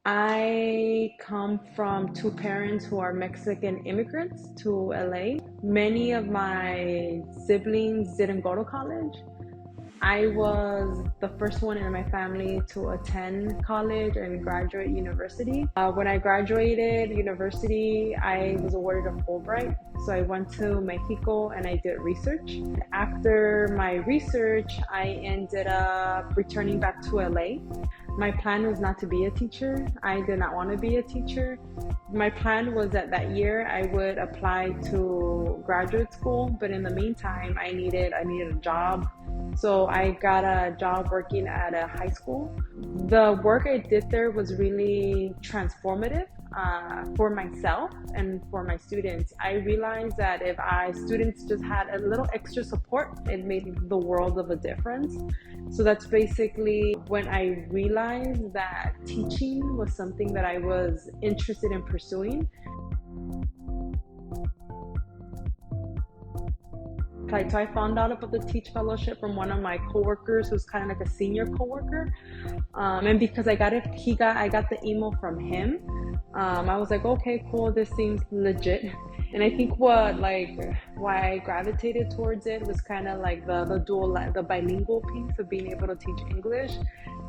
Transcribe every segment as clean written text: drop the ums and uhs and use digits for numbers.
I come from two parents who are Mexican immigrants to LA. Many of my siblings didn't go to college. I was the first one in my family to attend college and graduate university. When I graduated university, I was awarded a Fulbright. So I went to Mexico and I did research. After my research, I ended up returning back to LA. My plan was not to be a teacher. I did not want to be a teacher. My plan was that year I would apply to graduate school, but in the meantime, I needed a job. So I got a job working at a high school. The work I did there was really transformative for myself and for my students. I realized that if students just had a little extra support, it made the world of a difference. So that's basically when I realized that teaching was something that I was interested in pursuing. So I found out about the Teach Fellowship from one of my coworkers, who's kind of like a senior coworker, and because I got the email from him. I was like, okay, cool, this seems legit. And I think why I gravitated towards it was kind of like the bilingual piece of being able to teach English.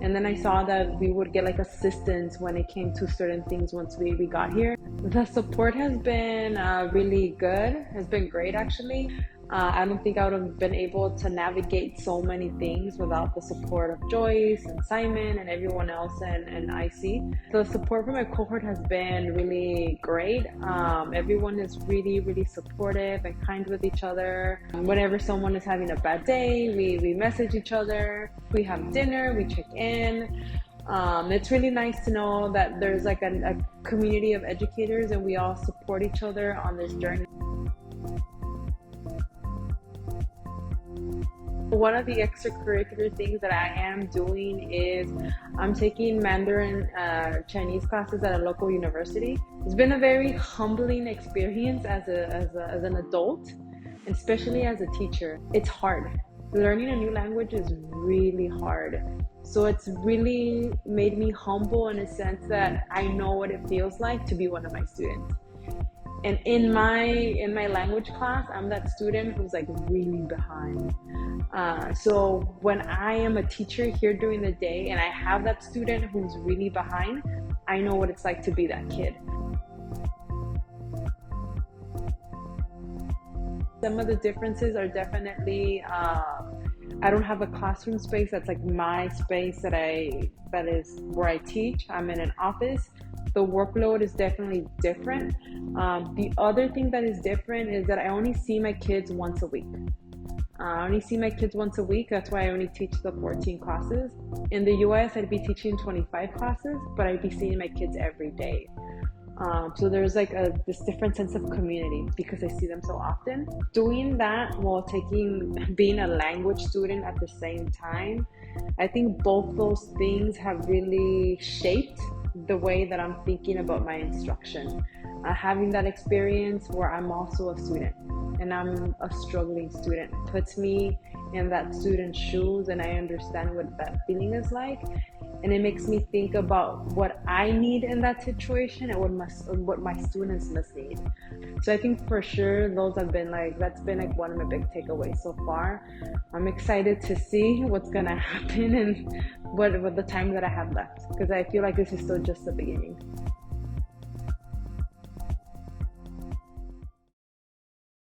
And then I saw that we would get like assistance when it came to certain things once we got here. The support has been really good, has been great actually. I don't think I would have been able to navigate so many things without the support of Joyce and Simon and everyone else in AICEE. The support from my cohort has been really great. Everyone is really, really supportive and kind with each other. Whenever someone is having a bad day, we message each other, we have dinner, we check in. It's really nice to know that there's like a community of educators and we all support each other on this journey. One of the extracurricular things that I am doing is I'm taking Mandarin Chinese classes at a local university. It's been a very humbling experience as an adult, and especially as a teacher. It's hard. Learning a new language is really hard. So it's really made me humble in a sense that I know what it feels like to be one of my students. And in my language class, I'm that student who's like really behind. So when I am a teacher here during the day and I have that student who's really behind, I know what it's like to be that kid. Some of the differences are definitely, I don't have a classroom space that's like my space that is where I teach. I'm in an office. The workload is definitely different. The other thing that is different is that I only see my kids once a week. That's why I only teach the 14 classes. In the US, I'd be teaching 25 classes, but I'd be seeing my kids every day. So there's like this different sense of community because I see them so often. Doing that while being a language student at the same time, I think both those things have really shaped the way that I'm thinking about my instruction. Having that experience where I'm also a student and I'm a struggling student puts me in that student's shoes, and I understand what that feeling is like, and it makes me think about what I need in that situation and what my students must need. So I think for sure that's been one of my big takeaways so far. I'm excited to see what's gonna happen and what the time that I have left, because I feel like this is still just the beginning.